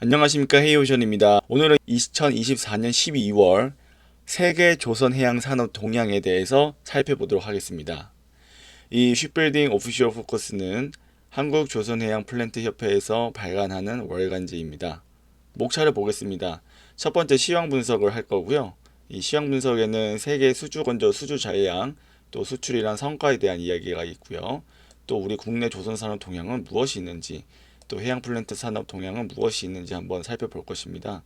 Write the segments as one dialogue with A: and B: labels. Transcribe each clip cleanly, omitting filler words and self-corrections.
A: 안녕하십니까, 헤이오션입니다. 오늘은 2024년 12월 세계 조선해양 산업 동향에 대해서 살펴보도록 하겠습니다. 이 쉽빌딩 오피셜 포커스는 한국조선해양 플랜트 협회에서 발간하는 월간지입니다. 목차를 보겠습니다. 첫 번째 시황 분석을 할 거고요. 이 시황 분석에는 세계 수주 건조 수주 잔량, 또 수출이란 성과에 대한 이야기가 있고요. 또 우리 국내 조선 산업 동향은 무엇이 있는지, 또 해양 플랜트 산업 동향은 무엇이 있는지 한번 살펴볼 것입니다.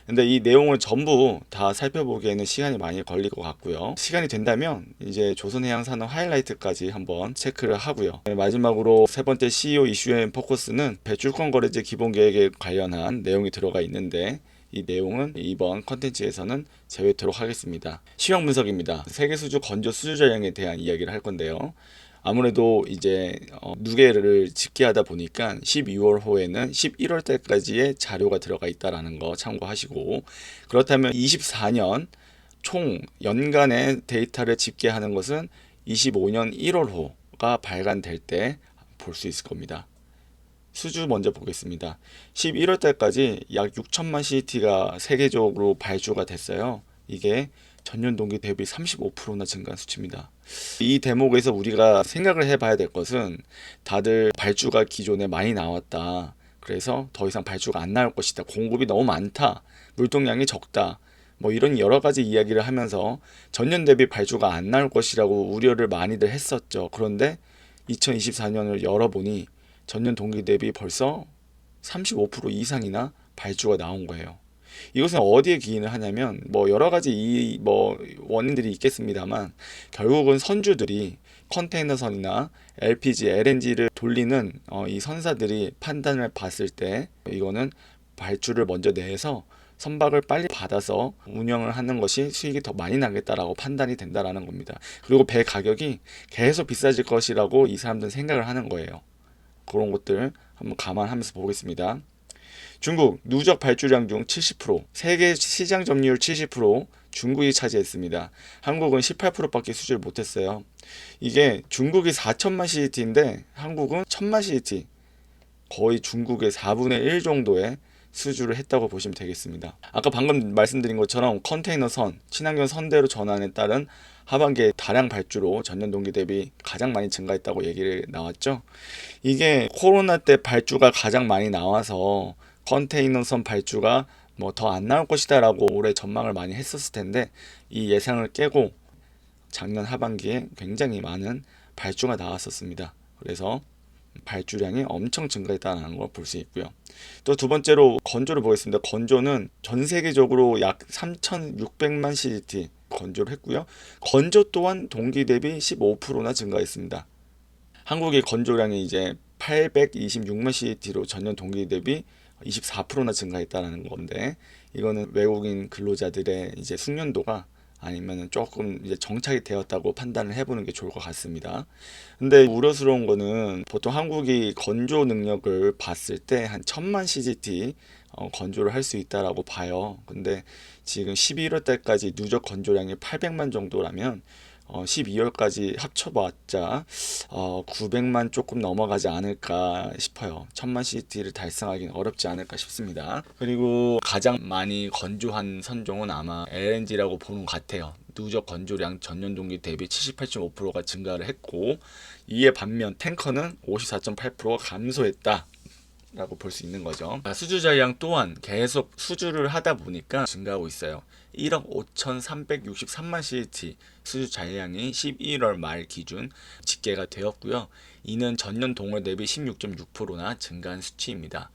A: 근데 이 내용을 전부 다 살펴보기에는 시간이 많이 걸릴 것 같고요. 시간이 된다면 이제 조선해양 산업 하이라이트까지 한번 체크를 하고요. 마지막으로 세 번째 CEO 이슈 앤 포커스는 배출권 거래제 기본 계획에 관련한 내용이 들어가 있는데 이 내용은 이번 컨텐츠에서는 제외토록 하겠습니다. 시황 분석입니다. 세계 수주 건조 수주 잔량에 대한 이야기를 할 건데요. 아무래도 이제 누계를 집계하다 보니까 12월 호에는 11월 때까지의 자료가 들어가 있다라는 거 참고하시고, 그렇다면 24년 총 연간의 데이터를 집계하는 것은 25년 1월 호가 발간될 때 볼 수 있을 겁니다. 수주 먼저 보겠습니다. 11월 달까지 약 6천만 CT가 세계적으로 발주가 됐어요. 이게 전년 동기 대비 35%나 증가한 수치입니다. 이 대목에서 우리가 생각을 해봐야 될 것은, 다들 발주가 기존에 많이 나왔다, 그래서 더 이상 발주가 안 나올 것이다, 공급이 너무 많다, 물동량이 적다, 뭐 이런 여러 가지 이야기를 하면서 전년 대비 발주가 안 나올 것이라고 우려를 많이들 했었죠. 그런데 2024년을 열어보니 전년 동기 대비 벌써 35% 이상이나 발주가 나온 거예요. 이것은 어디에 기인을 하냐면, 뭐 여러 가지 원인들이 있겠습니다만, 결국은 선주들이 컨테이너선이나 LPG, LNG를 돌리는 이 선사들이 판단을 봤을 때 이거는 발주를 먼저 내서 선박을 빨리 받아서 운영을 하는 것이 수익이 더 많이 나겠다라고 판단이 된다라는 겁니다. 그리고 배 가격이 계속 비싸질 것이라고 이 사람들은 생각을 하는 거예요. 그런 것들 한번 감안하면서 보겠습니다. 중국 누적 발주량 중 70%, 세계 시장 점유율 70% 중국이 차지했습니다. 한국은 18%밖에 수주를 못했어요. 이게 중국이 4천만 CT인데 한국은 1천만 CT, 거의 중국의 4분의 1 정도의 수주를 했다고 보시면 되겠습니다. 아까 방금 말씀드린 것처럼 컨테이너 선, 친환경 선대로 전환에 따른 하반기에 다량 발주로 전년 동기 대비 가장 많이 증가했다고 얘기를 나왔죠. 이게 코로나 때 발주가 가장 많이 나와서 컨테이너선 발주가 뭐 더 안 나올 것이다 라고 올해 전망을 많이 했었을 텐데, 이 예상을 깨고 작년 하반기에 굉장히 많은 발주가 나왔었습니다. 그래서 발주량이 엄청 증가했다는 걸 볼 수 있고요. 또 두 번째로 건조를 보겠습니다. 건조는 전 세계적으로 약 3,600만 CT 건조를 했고요. 건조 또한 동기 대비 15%나 증가했습니다. 한국의 건조량이 이제 826만 CT로 전년 동기 대비 24%나 증가했다는 건데, 이거는 외국인 근로자들의 이제 숙련도가 아니면 조금 이제 정착이 되었다고 판단을 해보는 게 좋을 것 같습니다. 근데 우려스러운 거는, 보통 한국이 건조 능력을 봤을 때 한 1000만 CGT 건조를 할 수 있다라고 봐요. 근데 지금 11월 달까지 누적 건조량이 800만 정도라면 12월까지 합쳐봤자 900만 조금 넘어가지 않을까 싶어요. 1000만 CT를 달성하기는 어렵지 않을까 싶습니다. 그리고 가장 많이 건조한 선종은 아마 LNG라고 보는 것 같아요. 누적 건조량 전년 동기 대비 78.5%가 증가를 했고, 이에 반면 탱커는 54.8% 감소했다 라고 볼 수 있는 거죠. 수주 잔량 또한 계속 수주를 하다 보니까 증가하고 있어요. 1억 5,363만 CT 수주 잔량이 11월 말 기준 집계가 되었고요. 이는 전년 동월 대비 16.6%나 증가한 수치입니다.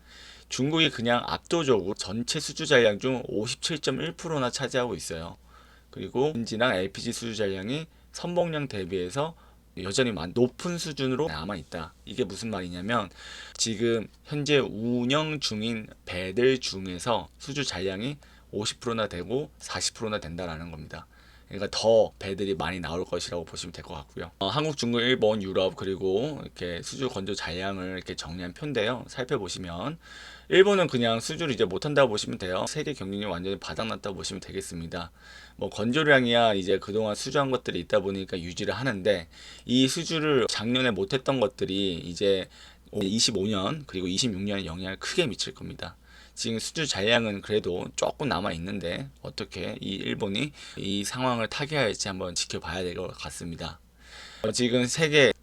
A: 중국이 그냥 압도적으로 전체 수주 잔량 중 57.1%나 차지하고 있어요. 그리고 LNG랑 LPG 수주 잔량이 선봉량 대비해서 여전히 높은 수준으로 남아있다. 이게 무슨 말이냐면, 지금 현재 운영 중인 배들 중에서 수주 잔량이 50%나 되고 40%나 된다라는 겁니다. 그러니까 더 배들이 많이 나올 것이라고 보시면 될 것 같고요. 한국, 중국, 일본, 유럽, 그리고 이렇게 수주 건조 잔량을 이렇게 정리한 표인데요. 살펴보시면 일본은 그냥 수주를 이제 못한다고 보시면 돼요. 세계 경쟁력이 완전히 바닥났다고 보시면 되겠습니다. 뭐 건조량이야 이제 그동안 수주한 것들이 있다 보니까 유지를 하는데, 이 수주를 작년에 못했던 것들이 이제 25년 그리고 26년에 영향을 크게 미칠 겁니다. 지금 수주 잔량은 그래도 조금 남아 있는데 어떻게 이 일본이 이 상황을 타개할지 한번 지켜봐야 될 것 같습니다. 지금 세계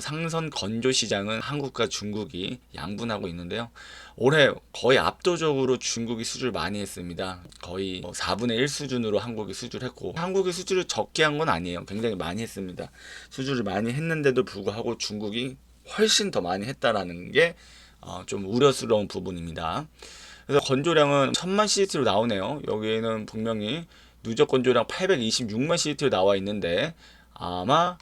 A: 상선 건조 시장은 한국과 중국이 양분하고 있는데요. 올해 거의 압도적으로 중국이 수주를 많이 했습니다. 거의 4분의 1 수준으로 한국이 수주를 했고, 한국이 수주를 적게 한 건 아니에요. 굉장히 많이 했습니다. 수주를 많이 했는데도 불구하고 중국이 훨씬 더 많이 했다라는 게 좀 우려스러운 부분입니다. 그래서 건조량은 1000만 CT로 나오네요. 여기에는 분명히 누적 건조량 826만 CT로 나와 있는데 아마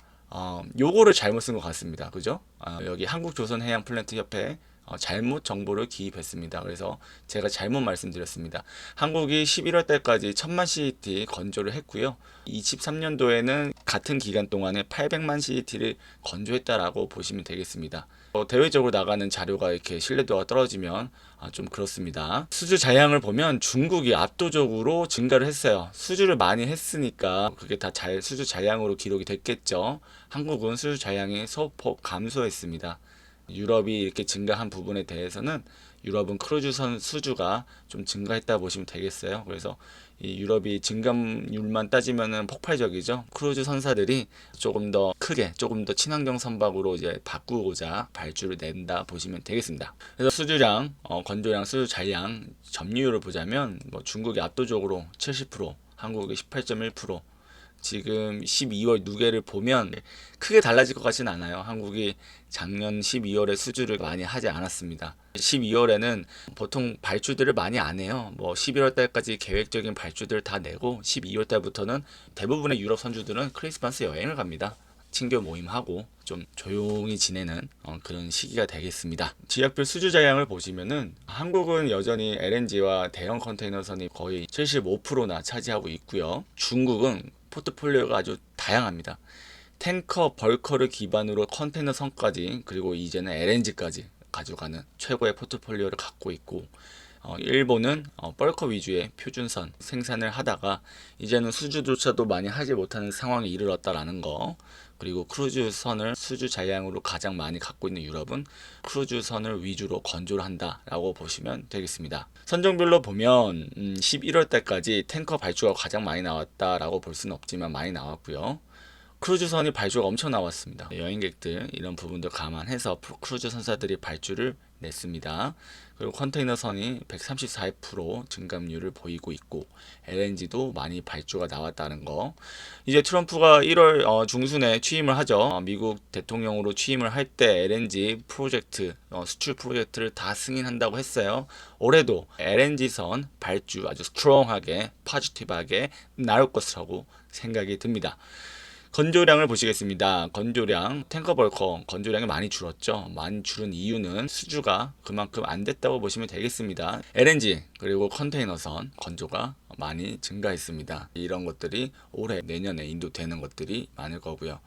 A: 요거를 잘못 쓴 것 같습니다. 그죠? 여기 한국조선해양플랜트협회 잘못 정보를 기입했습니다. 그래서 제가 잘못 말씀드렸습니다. 한국이 11월 달까지 1000만 CT 건조를 했고요. 23년도에는 같은 기간 동안에 800만 CT를 건조했다라고 보시면 되겠습니다. 대외적으로 나가는 자료가 이렇게 신뢰도가 떨어지면 좀 그렇습니다. 수주 잔량을 보면 중국이 압도적으로 증가를 했어요. 수주를 많이 했으니까 그게 다 수주 잔량으로 기록이 됐겠죠. 한국은 수주 잔량이 소폭 감소했습니다. 유럽이 이렇게 증가한 부분에 대해서는 유럽은 크루즈선 수주가 좀 증가했다 보시면 되겠어요. 그래서 이 유럽이 증감률만 따지면은 폭발적이죠. 크루즈 선사들이 조금 더 크게, 조금 더 친환경 선박으로 이제 바꾸고자 발주를 낸다 보시면 되겠습니다. 그래서 수주량, 건조량, 수주 잔량 점유율을 보자면 뭐 중국이 압도적으로 70%, 한국이 18.1%, 지금 12월 누계를 보면 크게 달라질 것 같지는 않아요. 한국이 작년 12월에 수주를 많이 하지 않았습니다. 12월에는 보통 발주들을 많이 안 해요. 뭐 11월 달까지 계획적인 발주들을 다 내고 12월 달부터는 대부분의 유럽 선주들은 크리스마스 여행을 갑니다. 친교 모임하고 좀 조용히 지내는 그런 시기가 되겠습니다. 지역별 수주 잔량을 보시면은 한국은 여전히 LNG와 대형 컨테이너선이 거의 75%나 차지하고 있고요. 중국은 포트폴리오가 아주 다양합니다. 탱커, 벌커를 기반으로 컨테이너선까지, 그리고 이제는 LNG까지 가져가는 최고의 포트폴리오를 갖고 있고, 일본은 벌커 위주의 표준선 생산을 하다가 이제는 수주조차도 많이 하지 못하는 상황에 이르렀다라는 거, 그리고 크루즈선을 수주 잔량으로 가장 많이 갖고 있는 유럽은 크루즈선을 위주로 건조를 한다라고 보시면 되겠습니다. 선종별로 보면 11월 달까지 탱커 발주가 가장 많이 나왔다라고 볼 수는 없지만 많이 나왔고요. 크루즈선이 발주가 엄청 나왔습니다. 여행객들 이런 부분도 감안해서 크루즈 선사들이 발주를 냈습니다. 그리고 컨테이너선이 134% 증감률을 보이고 있고 LNG도 많이 발주가 나왔다는 거. 이제 트럼프가 1월 중순에 취임을 하죠. 미국 대통령으로 취임을 할 때 LNG 프로젝트, 수출 프로젝트를 다 승인한다고 했어요. 올해도 LNG선 발주 아주 스트롱하게 포지티브하게 나올 것이라고 생각이 듭니다. 건조량을 보시겠습니다. 건조량, 탱커 벌커 건조량이 많이 줄었죠. 많이 줄은 이유는 수주가 그만큼 안 됐다고 보시면 되겠습니다. LNG 그리고 컨테이너선 건조가 많이 증가했습니다. 이런 것들이 올해 내년에 인도되는 것들이 많을 거고요.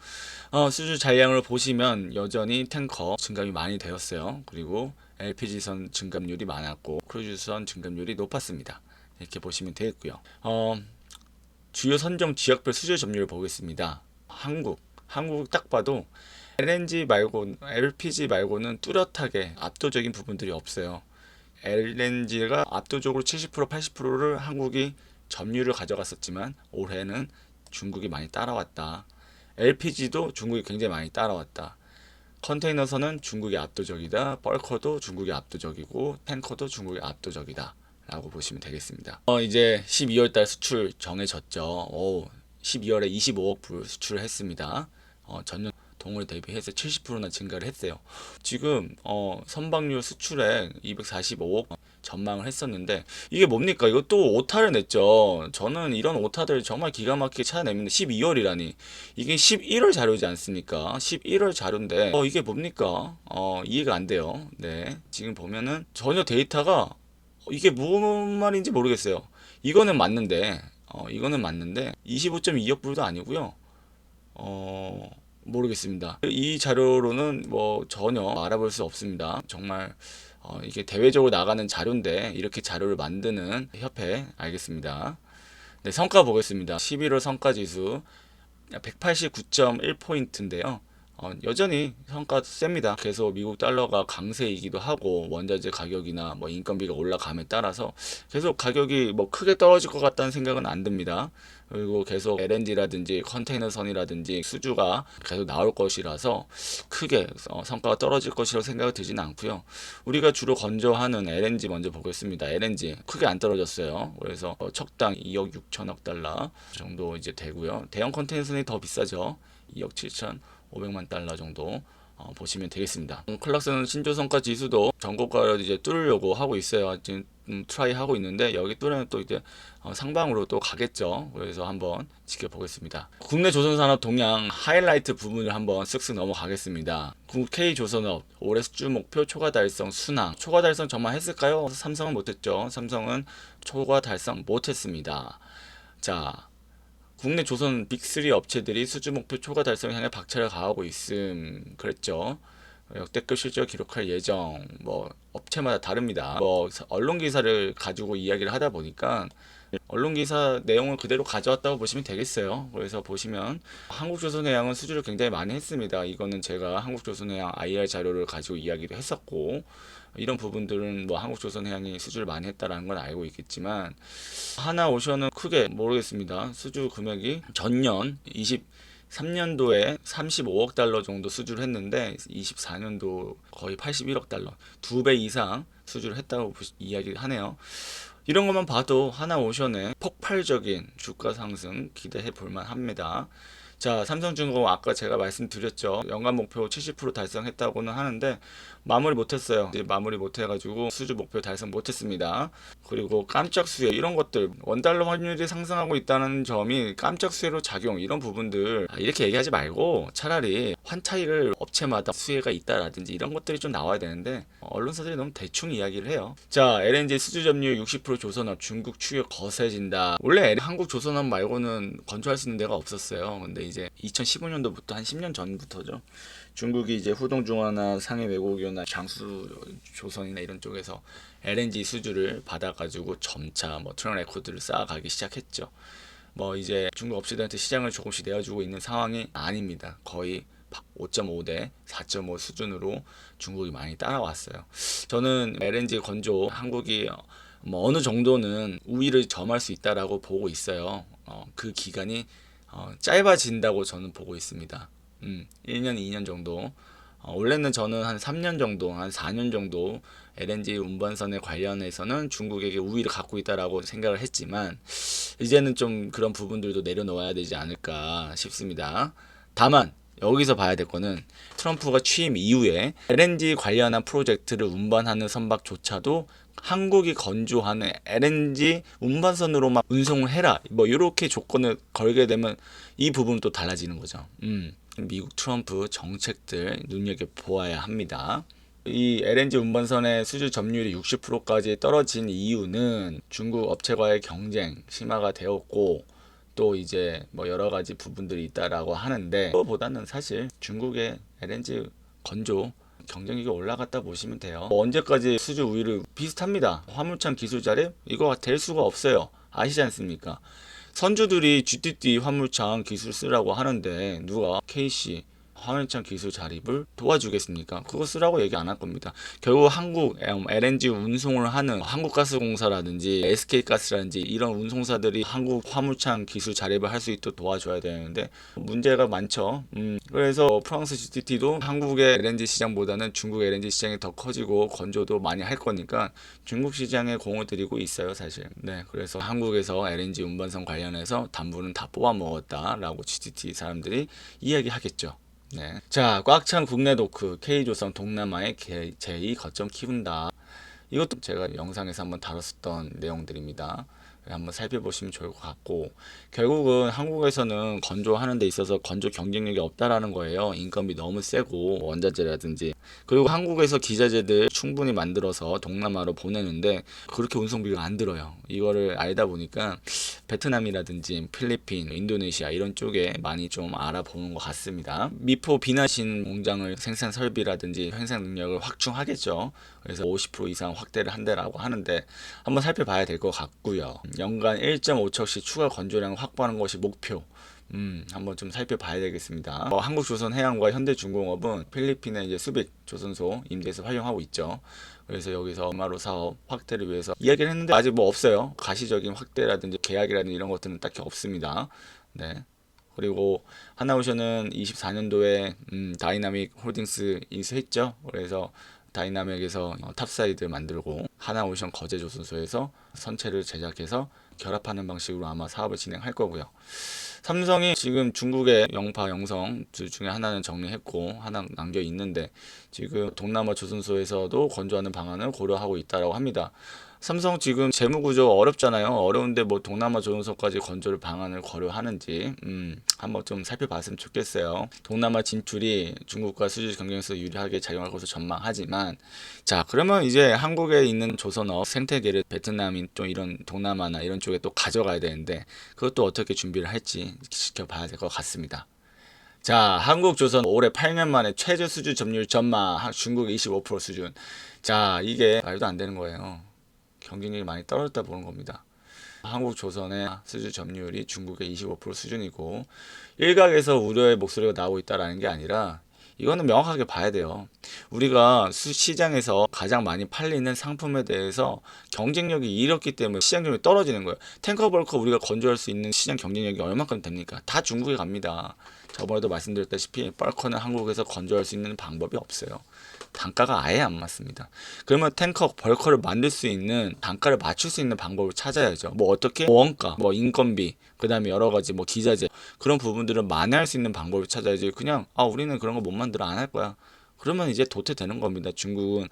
A: 수주 잔량을 보시면 여전히 탱커 증감이 많이 되었어요. 그리고 LPG선 증감률이 많았고 크루즈선 증감률이 높았습니다. 이렇게 보시면 되겠고요. 주요 선정 지역별 수주 점유율 보겠습니다. 한국 딱 봐도 LNG 말고 LPG 말고는 뚜렷하게 압도적인 부분들이 없어요. LNG가 압도적으로 70% 80%를 한국이 점유율을 가져갔었지만 올해는 중국이 많이 따라왔다. LPG도 중국이 굉장히 많이 따라왔다. 컨테이너선은 중국이 압도적이다. 벌커도 중국이 압도적이고 탱커도 중국이 압도적이다 라고 보시면 되겠습니다. 이제 12월달 수출 정해졌죠. 12월에 25억 불 수출을 했습니다. 전년 동월 대비해서 70%나 증가를 했어요. 지금 선박률 수출액 245억 전망을 했었는데 이게 뭡니까? 이거 또 오타를 냈죠. 저는 이런 오타들 정말 기가 막히게 찾아냅니다. 12월이라니 이게 11월 자료지 않습니까? 11월 자료인데 이게 뭡니까? 이해가 안 돼요. 네, 지금 보면은 전혀 데이터가 이게 무슨 말인지 모르겠어요. 이거는 맞는데 25.2억 불도 아니고요. 모르겠습니다. 이 자료로는 뭐 전혀 알아볼 수 없습니다. 정말 이게 대외적으로 나가는 자료인데 이렇게 자료를 만드는 협회 알겠습니다. 네, 성과 보겠습니다. 11월 성과 지수 189.1포인트인데요. 여전히 성과 셉니다. 계속 미국 달러가 강세이기도 하고 원자재 가격이나 뭐 인건비가 올라감에 따라서 계속 가격이 뭐 크게 떨어질 것 같다는 생각은 안 듭니다. 그리고 계속 LNG라든지 컨테이너선이라든지 수주가 계속 나올 것이라서 크게 성과가 떨어질 것이라고 생각이 들지는 않고요. 우리가 주로 건조하는 LNG 먼저 보겠습니다. LNG 크게 안 떨어졌어요. 그래서 척당 2억 6천억 달러 정도 이제 되고요. 대형 컨테이너선이 더 비싸죠. 2억 7천 500만 달러 정도 보시면 되겠습니다. 클락슨 신조성과 지수도 전고가를 이제 뚫으려고 하고 있어요. 지금 트라이 하고 있는데 여기 뚫으면 또 이제 상방으로 또 가겠죠. 그래서 한번 지켜보겠습니다. 국내 조선산업 동향 하이라이트 부분을 한번 쓱쓱 넘어가겠습니다. K조선업 올해 수주 목표 초과 달성 순항. 초과 달성 정말 했을까요? 삼성은 못했죠. 삼성은 초과 달성 못했습니다. 자, 국내 조선 빅3 업체들이 수주 목표 초과 달성 향해 박차를 가하고 있음 그랬죠. 역대급 실적을 기록할 예정. 뭐 업체마다 다릅니다. 뭐 언론 기사를 가지고 이야기를 하다 보니까 언론 기사 내용을 그대로 가져왔다고 보시면 되겠어요. 그래서 보시면 한국조선해양은 수주를 굉장히 많이 했습니다. 이거는 제가 한국조선해양 IR 자료를 가지고 이야기도 했었고 이런 부분들은 뭐 한국조선해양이 수주를 많이 했다라는 건 알고 있겠지만 하나오션은 크게 모르겠습니다. 수주 금액이 전년 23년도에 35억 달러 정도 수주를 했는데 24년도 거의 81억 달러 2배 이상 수주를 했다고 이야기를 하네요. 이런 것만 봐도 하나오션의 폭발적인 주가 상승 기대해 볼만 합니다. 자, 삼성중공업 아까 제가 말씀드렸죠. 연간 목표 70% 달성했다고는 하는데 마무리 못했어요. 이제 마무리 못해가지고 수주 목표 달성 못했습니다. 그리고 깜짝 수혜 이런 것들 원달러 환율이 상승하고 있다는 점이 깜짝 수혜로 작용 이런 부분들 이렇게 얘기하지 말고 차라리 환차익을 업체마다 수혜가 있다라든지 이런 것들이 좀 나와야 되는데 언론사들이 너무 대충 이야기를 해요. 자, LNG 수주 점유율 60% 조선업 중국 추격 거세진다. 원래 한국 조선업 말고는 건조할 수 있는 데가 없었어요. 근데 이제 2015년도부터 한 10년 전부터죠. 중국이 이제 후동중화나 상해 외국이나 장수 조선이나 이런 쪽에서 LNG 수주를 받아가지고 점차 뭐 트랙 레코드를 쌓아가기 시작했죠. 뭐 이제 중국 업체들한테 시장을 조금씩 내어주고 있는 상황이 아닙니다. 거의 5.5대 4.5 수준으로 중국이 많이 따라왔어요. 저는 LNG 건조 한국이 뭐 어느 정도는 우위를 점할 수 있다라고 보고 있어요. 그 기간이 짧아진다고 저는 보고 있습니다. 1년, 2년 정도. 원래는 저는 한 3년 정도, 한 4년 정도 LNG 운반선에 관련해서는 중국에게 우위를 갖고 있다라고 생각을 했지만 이제는 좀 그런 부분들도 내려놓아야 되지 않을까 싶습니다. 다만 여기서 봐야 될 거는 트럼프가 취임 이후에 LNG 관련한 프로젝트를 운반하는 선박조차도 한국이 건조하는 LNG 운반선으로만 운송을 해라. 뭐 이렇게 조건을 걸게 되면 이 부분은 또 달라지는 거죠. 미국 트럼프 정책들 눈여겨보아야 합니다. 이 LNG 운반선의 수주 점유율이 60%까지 떨어진 이유는 중국 업체와의 경쟁 심화가 되었고 또 이제 뭐 여러 가지 부분들이 있다라고 하는데 그거보다는 사실 중국의 LNG 건조 경쟁력이 올라갔다 보시면 돼요. 뭐 언제까지 수주 우위를 비슷합니다. 화물차 기술 자립 이거 될 수가 없어요. 아시지 않습니까? 선주들이 GTT 화물차 기술 쓰라고 하는데 누가 KC 화물차 기술 자립을 도와주겠습니까? 그거 쓰라고 얘기 안 할 겁니다. 결국 한국 LNG 운송을 하는 한국가스공사라든지 SK가스라든지 이런 운송사들이 한국 화물차 기술 자립을 할 수 있도록 도와줘야 되는데 문제가 많죠. 그래서 프랑스 GTT도 한국의 LNG 시장보다는 중국 LNG 시장이 더 커지고 건조도 많이 할 거니까 중국 시장에 공을 들이고 있어요, 사실. 네, 그래서 한국에서 LNG 운반선 관련해서 담보는 다 뽑아 먹었다라고 GTT 사람들이 이야기하겠죠. 네. 자, 꽉 찬 국내 도크 K조선 동남아의 제2 거점 키운다. 이것도 제가 영상에서 한번 다뤘었던 내용들입니다. 한번 살펴보시면 좋을 것 같고 결국은 한국에서는 건조하는 데 있어서 건조 경쟁력이 없다라는 거예요. 인건비 너무 세고 원자재라든지 그리고 한국에서 기자재들 충분히 만들어서 동남아로 보내는데 그렇게 운송비가 안 들어요. 이거를 알다 보니까 베트남이라든지 필리핀, 인도네시아 이런 쪽에 많이 좀 알아보는 것 같습니다. 미포 비나신 공장을 생산 설비라든지 생산 능력을 확충하겠죠. 그래서 50% 이상 확대를 한다라고 하는데 한번 살펴봐야 될 것 같고요. 연간 1.5척씩 추가 건조량 확보하는 것이 목표. 한번 좀 살펴봐야 되겠습니다. 한국조선해양과 현대중공업은 필리핀의 이제 수빅 조선소 임대해서 활용하고 있죠. 그래서 여기서 마로 사업 확대를 위해서 이야기를 했는데 아직 뭐 없어요. 가시적인 확대라든지 계약이라든지 이런 것들은 딱히 없습니다. 네. 그리고 하나오션은 24년도에 다이나믹 홀딩스 인수했죠. 그래서 다이나믹에서 탑사이드 만들고 하나오션 거제조선소에서 선체를 제작해서 결합하는 방식으로 아마 사업을 진행할 거고요. 삼성이 지금 중국의 영파, 영성 둘 중에 하나는 정리했고 하나 남겨 있는데 지금 동남아 조선소에서도 건조하는 방안을 고려하고 있다고 합니다. 삼성 지금 재무 구조 어렵잖아요. 어려운데 뭐 동남아 조선소까지 건조를 방안을 고려하는지 한번 좀 살펴봤으면 좋겠어요. 동남아 진출이 중국과 수주 경쟁에서 유리하게 작용할 것으로 전망하지만 자 그러면 이제 한국에 있는 조선업 생태계를 베트남인 좀 이런 동남아나 이런 쪽에 또 가져가야 되는데 그것도 어떻게 준비를 할지 지켜봐야 될 것 같습니다. 자, 한국조선 올해 8년 만에 최저 수주 점유율 전망, 중국 25% 수준. 자, 이게 말도 안 되는 거예요. 경쟁력이 많이 떨어졌다 보는 겁니다. 한국조선의 수주 점유율이 중국의 25% 수준이고 일각에서 우려의 목소리가 나오고 있다는 게 아니라 이거는 명확하게 봐야 돼요. 우리가 시장에서 가장 많이 팔리는 상품에 대해서 경쟁력이 이렇기 때문에 시장 점유율이 떨어지는 거예요. 탱커 벌커 우리가 건조할 수 있는 시장 경쟁력이 얼마큼 됩니까? 다 중국에 갑니다. 저번에도 말씀드렸다시피 벌커는 한국에서 건조할 수 있는 방법이 없어요. 단가가 아예 안 맞습니다. 그러면 탱커 벌커를 만들 수 있는 단가를 맞출 수 있는 방법을 찾아야죠. 뭐 어떻게 원가, 뭐 인건비, 그다음에 여러 가지 뭐 기자재 그런 부분들을 만회할 수 있는 방법을 찾아야지. 그냥 우리는 그런 거 못 만들어 안 할 거야. 그러면 이제 도태되는 겁니다. 중국은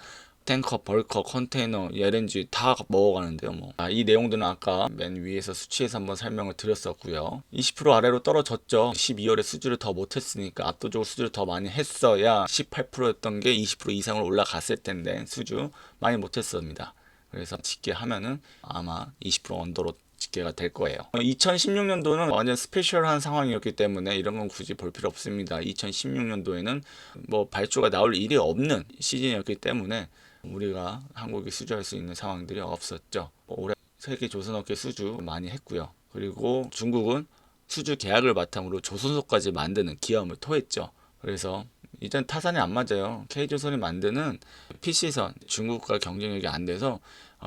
A: 탱커, 벌커, 컨테이너, LNG 다 먹어가는데요. 뭐. 이 내용들은 아까 맨 위에서 수치에서 한번 설명을 드렸었고요. 20% 아래로 떨어졌죠. 12월에 수주를 더 못했으니까 압도적으로 수주를 더 많이 했어야 18%였던 게 20% 이상으로 올라갔을 텐데 수주 많이 못했습니다. 그래서 집계하면은 아마 20% 언더로 집계가 될 거예요. 2016년도는 완전 스페셜한 상황이었기 때문에 이런 건 굳이 볼 필요 없습니다. 2016년도에는 뭐 발주가 나올 일이 없는 시즌이었기 때문에 우리가 한국이 수주할 수 있는 상황들이 없었죠. 올해 세계 조선업계 수주 많이 했고요. 그리고 중국은 수주 계약을 바탕으로 조선소까지 만드는 기염을 토했죠. 그래서 일단 타산이 안 맞아요. K조선이 만드는 PC선 중국과 경쟁력이 안 돼서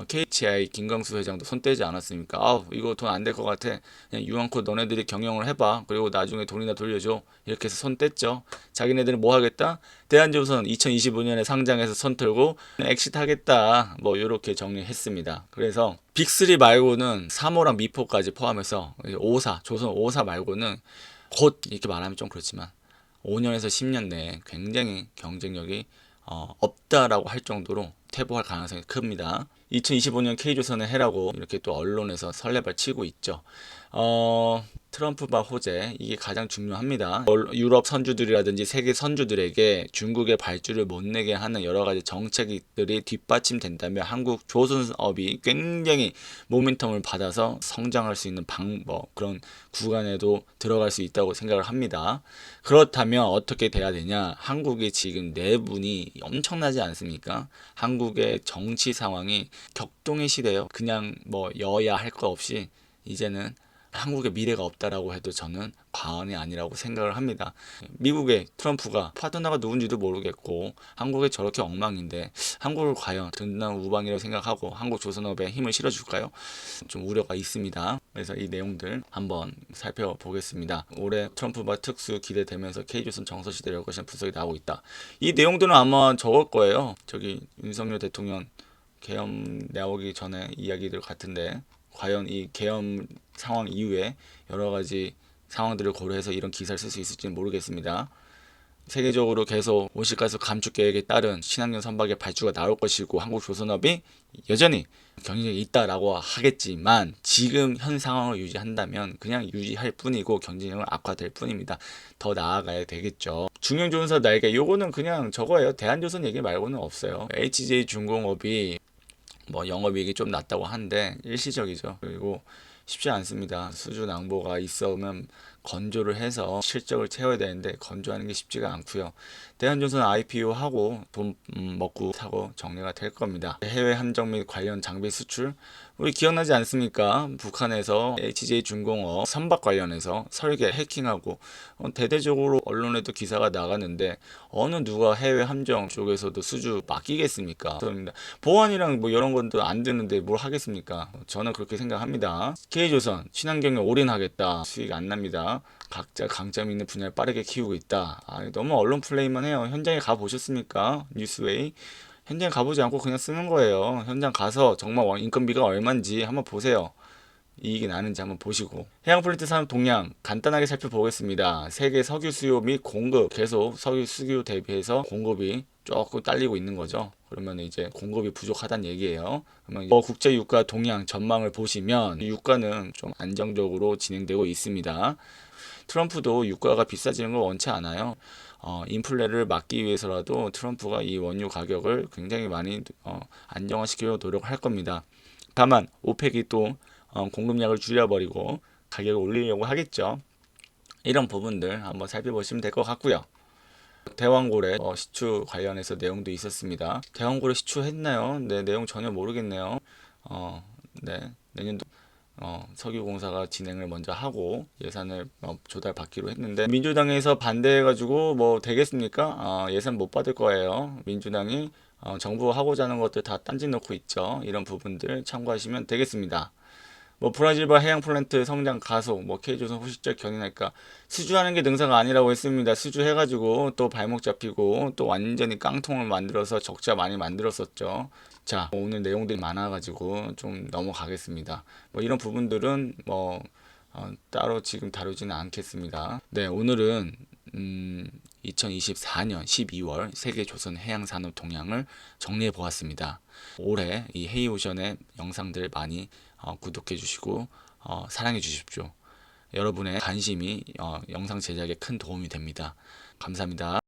A: KHI 김광수 회장도 손 떼지 않았습니까? 이거 돈 안 될 것 같아. 그냥 유한코 너네들이 경영을 해봐. 그리고 나중에 돈이나 돌려줘. 이렇게 해서 손 뗐죠. 자기네들은 뭐 하겠다? 대한조선 2025년에 상장해서 손 털고 엑시트 하겠다. 뭐 이렇게 정리했습니다. 그래서 빅3 말고는 3호랑 미포까지 포함해서 5사, 조선 5사 말고는 곧 이렇게 말하면 좀 그렇지만 5년에서 10년 내에 굉장히 경쟁력이 없다라고 할 정도로 퇴보할 가능성이 큽니다. 2025년 K조선을 해라고 이렇게 또 언론에서 설레발 치고 있죠. 트럼프바 호재 이게 가장 중요합니다. 유럽 선주들이라든지 세계 선주들에게 중국의 발주를 못 내게 하는 여러 가지 정책들이 뒷받침된다면 한국 조선업이 굉장히 모멘텀을 받아서 성장할 수 있는 방법 그런 구간에도 들어갈 수 있다고 생각을 합니다. 그렇다면 어떻게 돼야 되냐? 한국의 지금 내분이 엄청나지 않습니까? 한국의 정치 상황이 격동의 시대예요. 그냥 뭐 여야 할 거 없이 이제는 한국의 미래가 없다라고 해도 저는 과언이 아니라고 생각을 합니다. 미국의 트럼프가 파트너가 누군지도 모르겠고 한국에 저렇게 엉망인데 한국을 과연 든든한 우방이라고 생각하고 한국 조선업에 힘을 실어줄까요? 좀 우려가 있습니다. 그래서 이 내용들 한번 살펴보겠습니다. 올해 트럼프바 특수 기대되면서 K조선 정서시대 열 것이라는 분석이 나오고 있다. 이 내용들은 아마 저걸 거예요. 저기 윤석열 대통령 계엄 나오기 전에 이야기들 같은데 과연 이 계엄 상황 이후에 여러 가지 상황들을 고려해서 이런 기사를 쓸 수 있을지는 모르겠습니다. 세계적으로 계속 온실가스 감축 계획에 따른 친환경 선박의 발주가 나올 것이고 한국 조선업이 여전히 경쟁력이 있다라고 하겠지만 지금 현 상황을 유지한다면 그냥 유지할 뿐이고 경쟁력은 악화될 뿐입니다. 더 나아가야 되겠죠. 중형조선사 날개 요거는 그냥 저거예요. 대한조선 얘기 말고는 없어요. HJ중공업이 뭐 영업이익이 좀 낮다고 하는데 일시적이죠. 그리고 쉽지 않습니다. 수주 낭보가 있으면 건조를 해서 실적을 채워야 되는데 건조하는 게 쉽지가 않고요. 대한조선 IPO하고 돈 먹고 사고 정리가 될 겁니다. 해외 함정 및 관련 장비 수출, 우리 기억나지 않습니까? 북한에서 HJ중공업 선박 관련해서 설계 해킹하고 대대적으로 언론에도 기사가 나갔는데 어느 누가 해외 함정 쪽에서도 수주 맡기겠습니까? 보안이랑 뭐 이런 것도 안 되는데 뭘 하겠습니까? 저는 그렇게 생각합니다. K조선 친환경에 올인하겠다. 수익 안 납니다. 각자 강점 있는 분야를 빠르게 키우고 있다. 너무 언론 플레이만 해요. 현장에 가 보셨습니까? 뉴스웨이. 현장 가보지 않고 그냥 쓰는 거예요. 현장 가서 정말 인건비가 얼마인지 한번 보세요. 이익이 나는지 한번 보시고. 해양 플레이트 산업 동향 간단하게 살펴보겠습니다. 세계 석유 수요 및 공급, 계속 석유 수요 대비해서 공급이 조금 딸리고 있는 거죠. 그러면 이제 공급이 부족하다는 얘기예요. 그러면 국제 유가 동향 전망을 보시면 유가는 좀 안정적으로 진행되고 있습니다. 트럼프도 유가가 비싸지는 걸 원치 않아요. 인플레를 막기 위해서라도 트럼프가 이 원유 가격을 굉장히 많이 안정화시키려고 노력할 겁니다. 다만 오펙이 또 공급량을 줄여버리고 가격을 올리려고 하겠죠. 이런 부분들 한번 살펴보시면 될 것 같고요. 대왕고래 시추 관련해서 내용도 있었습니다. 대왕고래 시추했나요? 네, 내용 전혀 모르겠네요. 네, 내년도 석유공사가 진행을 먼저 하고 예산을 조달받기로 했는데 민주당에서 반대해가지고 뭐 되겠습니까? 예산 못 받을 거예요. 민주당이 정부가 하고자 하는 것들 다 딴지 놓고 있죠. 이런 부분들 참고하시면 되겠습니다. 뭐 브라질바 해양 플랜트 성장 가속, 뭐 K조선 후실적 견인할까 수주하는 게 능사가 아니라고 했습니다. 수주해가지고 또 발목 잡히고 또 완전히 깡통을 만들어서 적자 많이 만들었었죠. 자, 오늘 내용들이 많아가지고 좀 넘어가겠습니다. 뭐 이런 부분들은 뭐 따로 지금 다루지는 않겠습니다. 네, 오늘은 2024년 12월 세계 조선 해양 산업 동향을 정리해 보았습니다. 올해 이 헤이오션의 영상들 많이 구독해 주시고 사랑해 주십시오. 여러분의 관심이 영상 제작에 큰 도움이 됩니다. 감사합니다.